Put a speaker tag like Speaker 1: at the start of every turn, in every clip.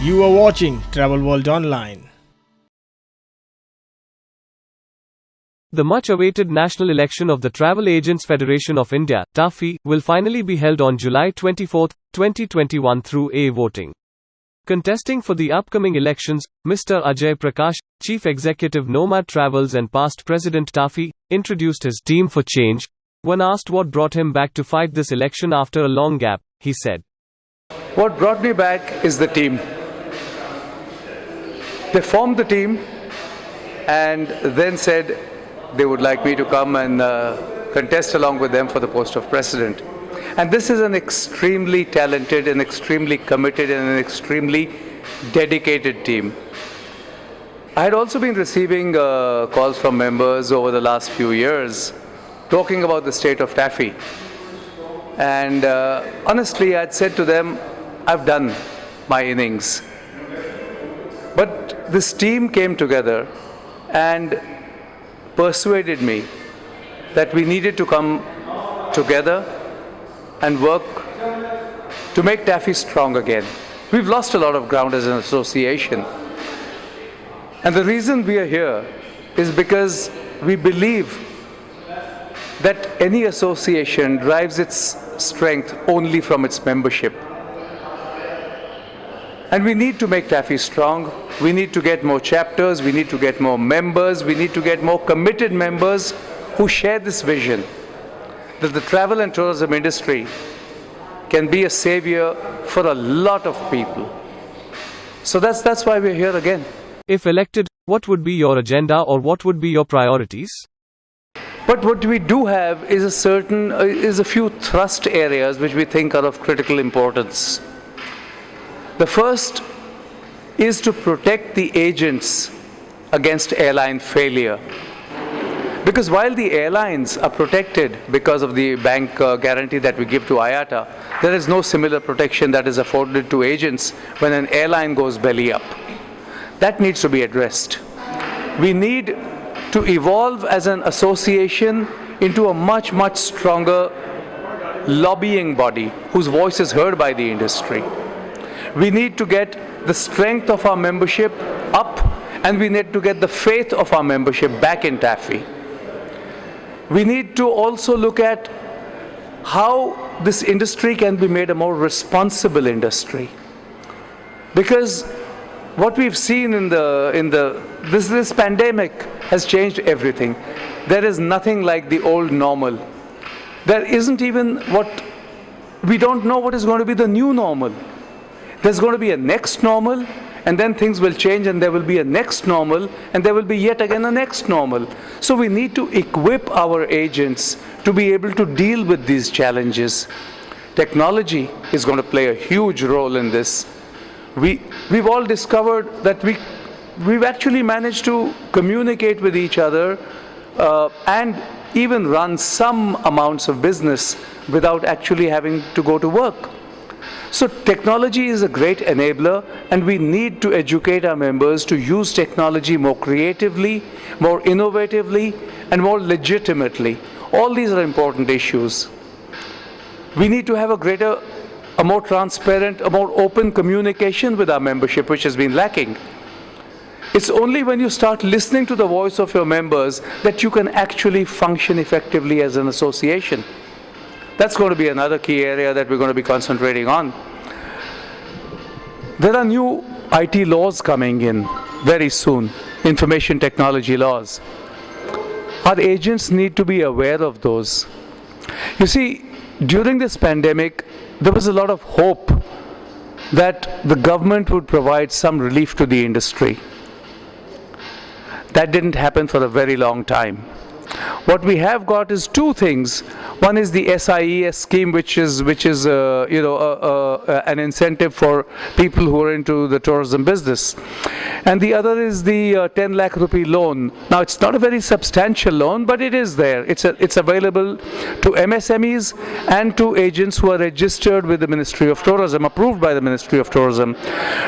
Speaker 1: You are watching Travel World Online.
Speaker 2: The much-awaited national election of the Travel Agents Federation of India, TAFI, will finally be held on July 24, 2021 through voting. Contesting for the upcoming elections, Mr. Ajay Prakash, Chief Executive Nomad Travels and past President TAFI, introduced his Team for Change. When asked what brought him back to fight this election after a long gap, he said,
Speaker 3: "What brought me back is the team. They formed the team and then said they would like me to come and contest along with them for the post of president. And this is an extremely talented and extremely committed and an extremely dedicated team. I had also been receiving calls from members over the last few years talking about the state of TAFI. And honestly, I'd said to them, I've done my innings. But this team came together and persuaded me that we needed to come together and work to make TAFI strong again. We've lost a lot of ground as an association. And the reason we are here is because we believe that any association derives its strength only from its membership. And we need to make TAFI strong. We need to get more chapters, we need to get more members, we need to get more committed members who share this vision that the travel and tourism industry can be a savior for a lot of people. So that's why we're here again.
Speaker 2: If elected, what would be your agenda or what would be your priorities?
Speaker 3: But what we do have is a few thrust areas which we think are of critical importance. The first is to protect the agents against airline failure. Because while the airlines are protected because of the bank guarantee that we give to IATA, there is no similar protection that is afforded to agents when an airline goes belly up. That needs to be addressed. We need to evolve as an association into a much, much stronger lobbying body whose voice is heard by the industry. We need to get the strength of our membership up, and we need to get the faith of our membership back in TAFI. We need to also look at how this industry can be made a more responsible industry. Because what we've seen in this pandemic has changed everything. There is nothing like the old normal. There isn't even we don't know what is going to be the new normal. There's going to be a next normal, and then things will change, and there will be a next normal, and there will be yet again a next normal. So we need to equip our agents to be able to deal with these challenges. Technology is going to play a huge role in this. We've all discovered that we've actually managed to communicate with each other and even run some amounts of business without actually having to go to work. So technology is a great enabler, and we need to educate our members to use technology more creatively, more innovatively, and more legitimately. All these are important issues. We need to have a more transparent, a more open communication with our membership, which has been lacking. It's only when you start listening to the voice of your members that you can actually function effectively as an association. That's going to be another key area that we're going to be concentrating on. There are new IT laws coming in very soon, information technology laws. Our agents need to be aware of those. You see, during this pandemic, there was a lot of hope that the government would provide some relief to the industry. That didn't happen for a very long time. What we have got is two things. One is the SIES scheme, which is an incentive for people who are into the tourism business, and the other is the 10 lakh rupee loan. Now, it's not a very substantial loan, but it is there. It's available to MSMEs and to agents who are registered with the Ministry of Tourism, approved by the Ministry of Tourism.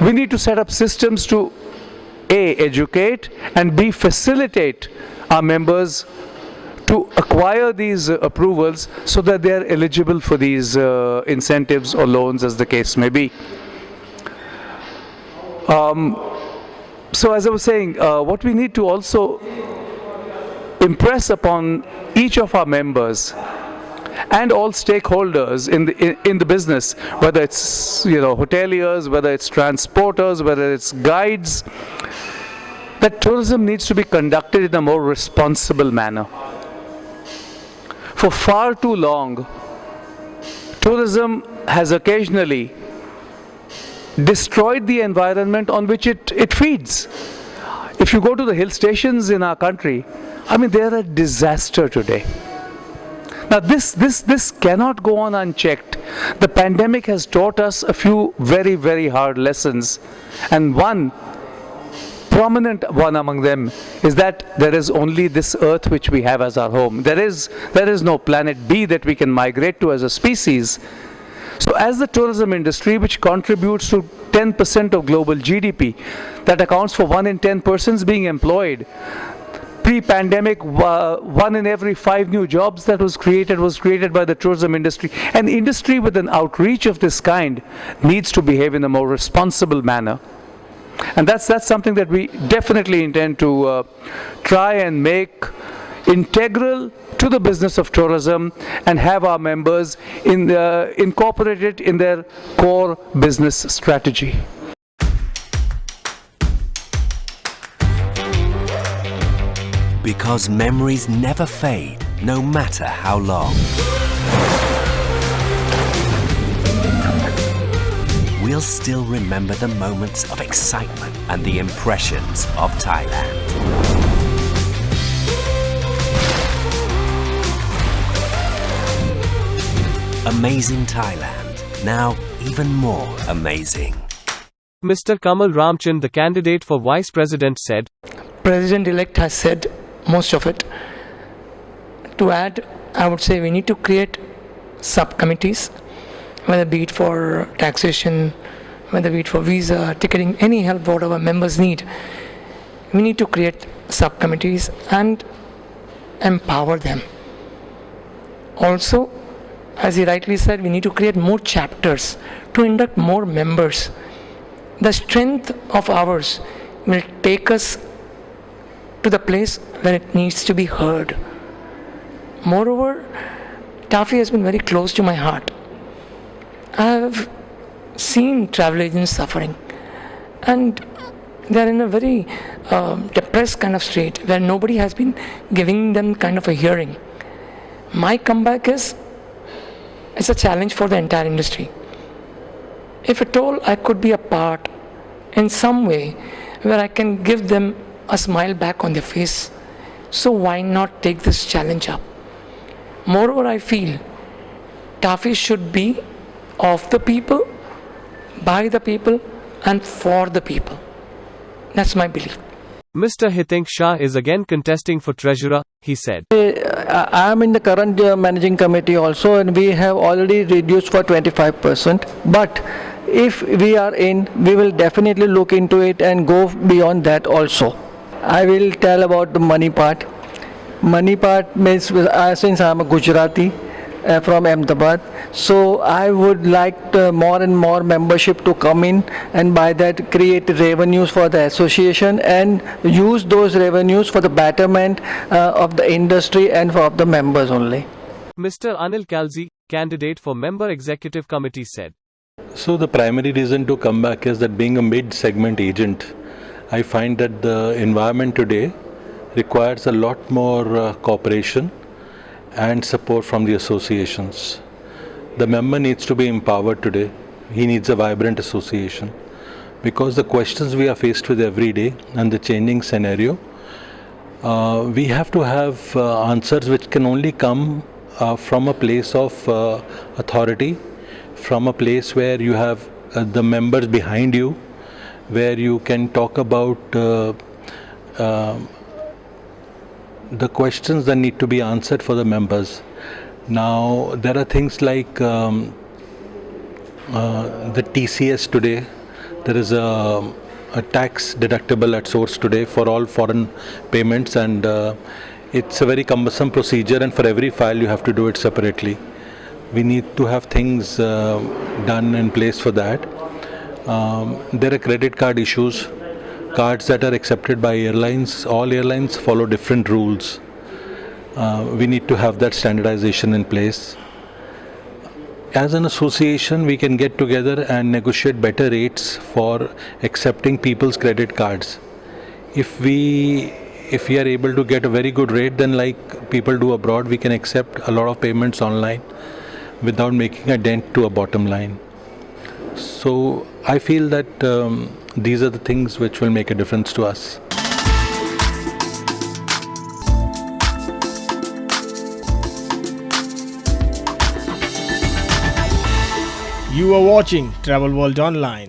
Speaker 3: We need to set up systems to A, educate, and B, facilitate our members to acquire these approvals so that they are eligible for these incentives or loans, as the case may be. So as I was saying, what we need to also impress upon each of our members and all stakeholders in the business, whether it's hoteliers, whether it's transporters, whether it's guides, that tourism needs to be conducted in a more responsible manner. For far too long, tourism has occasionally destroyed the environment on which it feeds. If you go to the hill stations in our country, I mean, they're a disaster today. Now this cannot go on unchecked. The pandemic has taught us a few very, very hard lessons, and one prominent one among them is that there is only this earth which we have as our home. There is no planet B that we can migrate to as a species. So as the tourism industry, which contributes to 10% of global GDP, that accounts for 1 in 10 persons being employed. Pre-pandemic, 1 in every 5 new jobs that was created by the tourism industry. An industry with an outreach of this kind needs to behave in a more responsible manner. And that's something that we definitely intend to try and make integral to the business of tourism, and have our members incorporate it in their core business strategy.
Speaker 4: Because memories never fade, no matter how long. We'll still remember the moments of excitement and the impressions of Thailand. Amazing Thailand, now even more amazing.
Speaker 2: Mr. Kamal Ramchand, the candidate for Vice President, said,
Speaker 5: President-elect has said most of it. To add, I would say we need to create subcommittees, whether be it for taxation, whether be it for visa, ticketing, any help whatever members need. We need to create subcommittees and empower them. Also, as he rightly said, we need to create more chapters to induct more members. The strength of ours will take us to the place where it needs to be heard. Moreover, TAFE has been very close to my heart. I have seen travel agents suffering, and they are in a very depressed kind of state where nobody has been giving them kind of a hearing. My comeback is, it's a challenge for the entire industry. If at all I could be a part in some way where I can give them a smile back on their face, so why not take this challenge up? Moreover, I feel TAFE should be of the people, by the people, and for the people. That's my belief.
Speaker 2: Mr. Hitink Shah is again contesting for treasurer. He said,
Speaker 6: I am in the current managing committee also, and we have already reduced for 25%. But if we are in, we will definitely look into it and go beyond that also. I will tell about the money part. Money part means, since I am a Gujarati from Ahmedabad, so I would like more and more membership to come in, and by that create revenues for the association and use those revenues for the betterment of the industry and for the members only.
Speaker 2: Mr. Anil Kalzi, candidate for member executive committee, said,
Speaker 7: So the primary reason to come back is that being a mid-segment agent, I find that the environment today requires a lot more cooperation and support from the associations. The member needs to be empowered today. He needs a vibrant association, because the questions we are faced with every day and the changing scenario, we have to have answers which can only come from a place of authority, from a place where you have the members behind you, where you can talk about the questions that need to be answered for the members. Now, there are things like the TCS today. There is a tax deductible at source today for all foreign payments, and it's a very cumbersome procedure, and for every file you have to do it separately. We need to have things done in place for that. There are credit card issues, cards that are accepted by airlines. All airlines follow different rules. We need to have that standardization in place. As an association, we can get together and negotiate better rates for accepting people's credit cards. If we are able to get a very good rate, then like people do abroad, we can accept a lot of payments online without making a dent to a bottom line. So I feel that these are the things which will make a difference to us.
Speaker 1: You are watching Travel World Online.